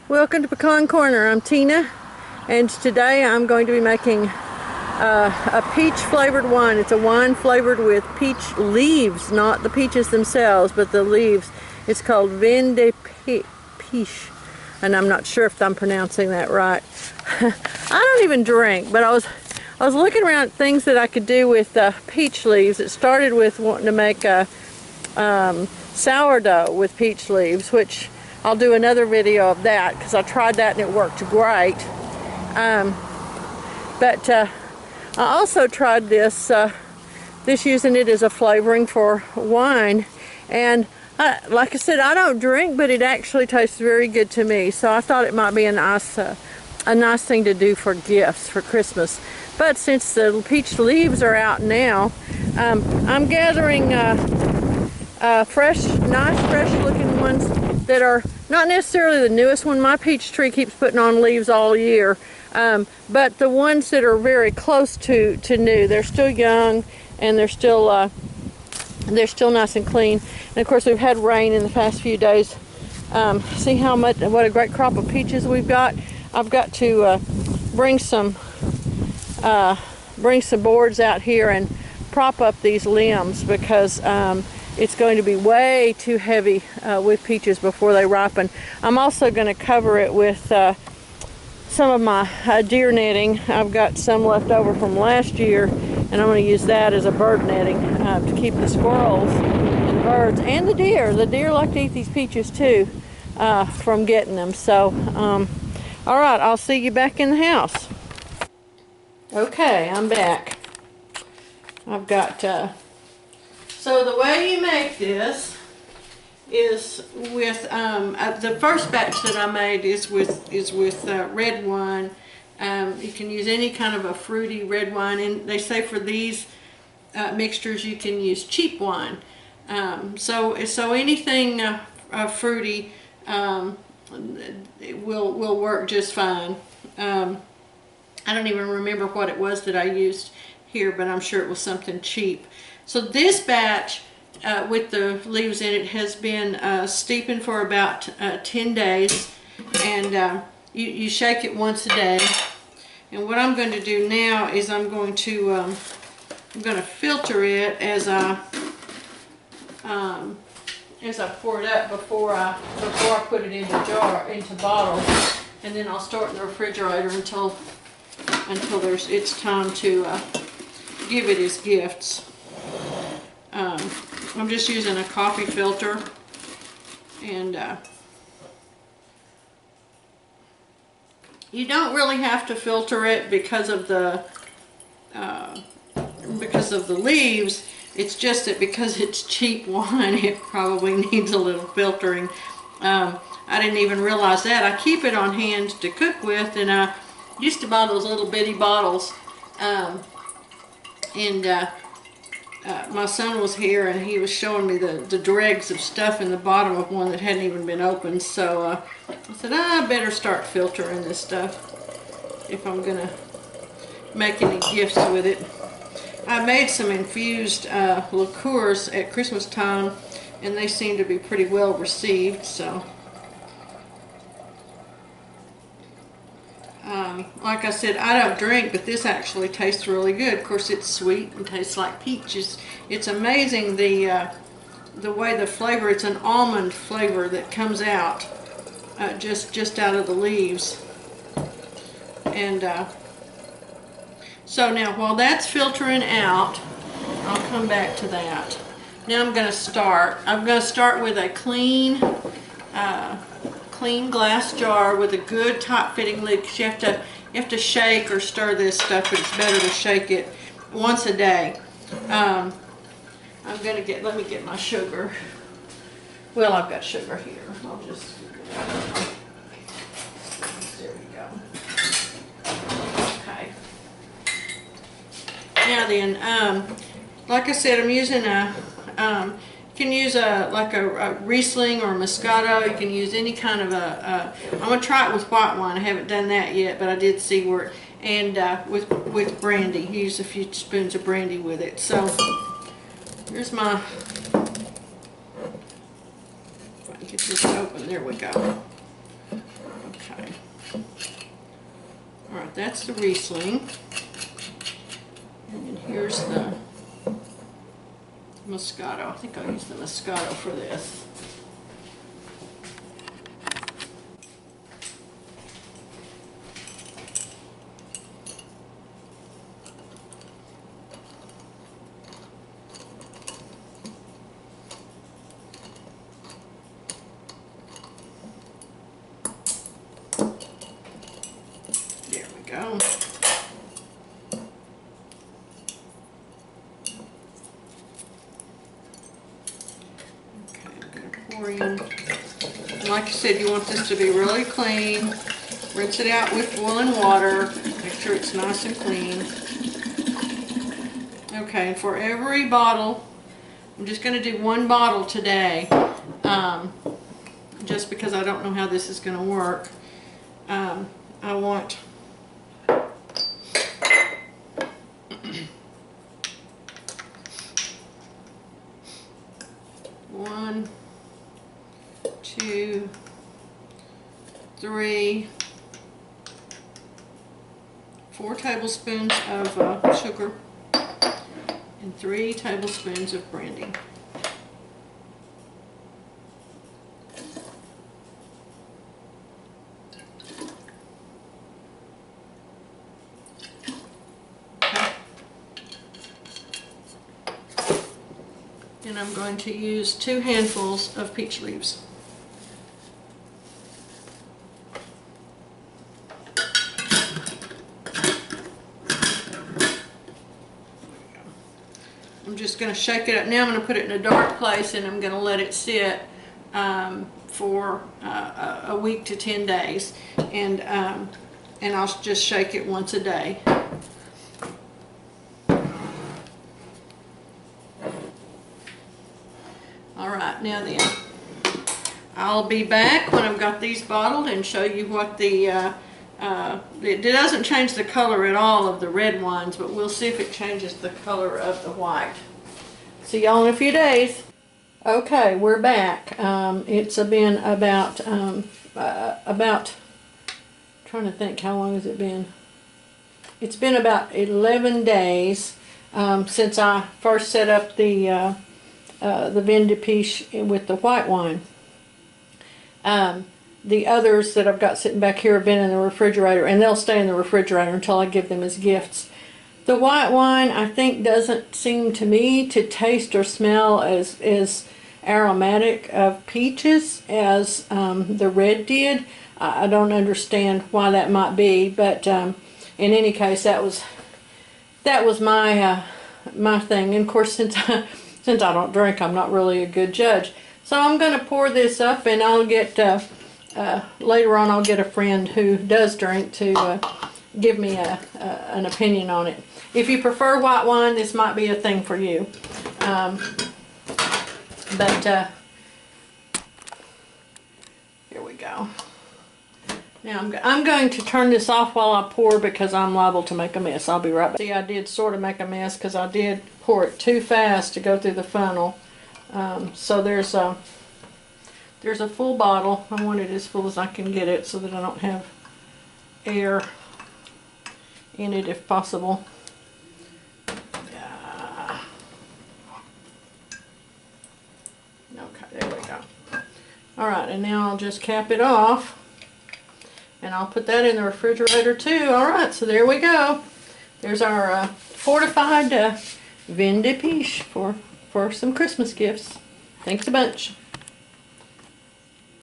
Welcome to Pecan Corner. I'm Tina, and today I'm going to be making a peach flavored wine. It's a wine flavored with peach leaves, not the peaches themselves, but the leaves. It's called vin de peche, and I'm not sure if I'm pronouncing that right. I don't even drink, but I was looking around at things that I could do with peach leaves. It started with wanting to make a sourdough with peach leaves, which I'll do another video of that because I tried that and it worked great. But I also tried this using it as a flavoring for wine, and like I said, I don't drink, but it actually tastes very good to me, so I thought it might be a nice thing to do for gifts for Christmas. But since the peach leaves are out now, I'm gathering nice fresh looking ones that are not necessarily the newest one. My peach tree keeps putting on leaves all year, but the ones that are very close to new, they're still young and they're still nice and clean. And of course we've had rain in the past few days. See what a great crop of peaches we've got. I've got to bring some boards out here and prop up these limbs because it's going to be way too heavy with peaches before they ripen. I'm also going to cover it with some of my deer netting. I've got some left over from last year, and I'm going to use that as a bird netting to keep the squirrels and birds and the deer. The deer like to eat these peaches too from getting them. So, all right, I'll see you back in the house. Okay, I'm back. I've got so the way you make this is with the first batch that I made is with red wine. You can use any kind of a fruity red wine, and they say for these mixtures you can use cheap wine. So anything fruity will work just fine. I don't even remember what it was that I used here, but I'm sure it was something cheap. So this batch with the leaves in it has been steeping for about 10 days, and you shake it once a day. And what I'm going to do now is I'm going to filter it as I pour it up before I put it into bottles, and then I'll store it in the refrigerator until it's time to give it as gifts. I'm just using a coffee filter, and you don't really have to filter it because of the leaves. It's just that because it's cheap wine, it probably needs a little filtering. I didn't even realize that. I keep it on hand to cook with, and I used to buy those little bitty bottles, my son was here and he was showing me the dregs of stuff in the bottom of one that hadn't even been opened. So I said, I better start filtering this stuff if I'm going to make any gifts with it. I made some infused liqueurs at Christmas time, and they seem to be pretty well received. So like I said, I don't drink, but this actually tastes really good. Of course, it's sweet and tastes like peaches. It's amazing the way the flavor. It's an almond flavor that comes out just out of the leaves. And so now, while that's filtering out, I'll come back to that. Now I'm going to start. I'm going to start with a clean glass jar with a good top-fitting lid, because you have to shake or stir this stuff, but it's better to shake it once a day. I'm gonna let me get my sugar. Well, I've got sugar here. I'll just, there we go. Okay. Now then, like I said, I'm using you can use like a Riesling or a Moscato. You can use any kind of I'm going to try it with white wine. I haven't done that yet, but I did see where, and with brandy. Use a few spoons of brandy with it. So here's my, if I can get this open, there we go. that's the Riesling. And then here's the Moscato. I think I'll use the Moscato for this. There we go. And like I said, you want this to be really clean. Rinse it out with boiling water. Make sure it's nice and clean. Okay, and for every bottle, I'm just going to do 1 bottle today, just because I don't know how this is going to work. I want 1, 2, 3, 4 tablespoons of sugar and 3 tablespoons of brandy. And I'm going to use 2 handfuls of peach leaves. I'm just going to shake it up. Now I'm going to put it in a dark place and I'm going to let it sit for a week to 10 days. And I'll just shake it once a day. Alright, now then, I'll be back when I've got these bottled and show you what the, it doesn't change the color at all of the red wines, but we'll see if it changes the color of the white. See y'all in a few days. Okay, we're back. It's been about, trying to think, how long has it been? It's been about 11 days since I first set up the vin de Peche with the white wine. The others that I've got sitting back here have been in the refrigerator, and they'll stay in the refrigerator until I give them as gifts. The white wine, I think, doesn't seem to me to taste or smell as aromatic of peaches as the red did. I don't understand why that might be, but in any case, that was my my thing. And of course, since I don't drink, I'm not really a good judge. So I'm going to pour this up, and I'll get, later on I'll get a friend who does drink to give me an opinion on it. If you prefer white wine, this might be a thing for you. Here we go. Now I'm going to turn this off while I pour because I'm liable to make a mess. I'll be right back. See, I did sort of make a mess because I did pour it too fast to go through the funnel. So there's a full bottle. I want it as full as I can get it so that I don't have air in it if possible. Okay, there we go. Alright, and now I'll just cap it off. And I'll put that in the refrigerator too. Alright, so there we go. There's our fortified vin de Peche for some Christmas gifts. Thanks a bunch.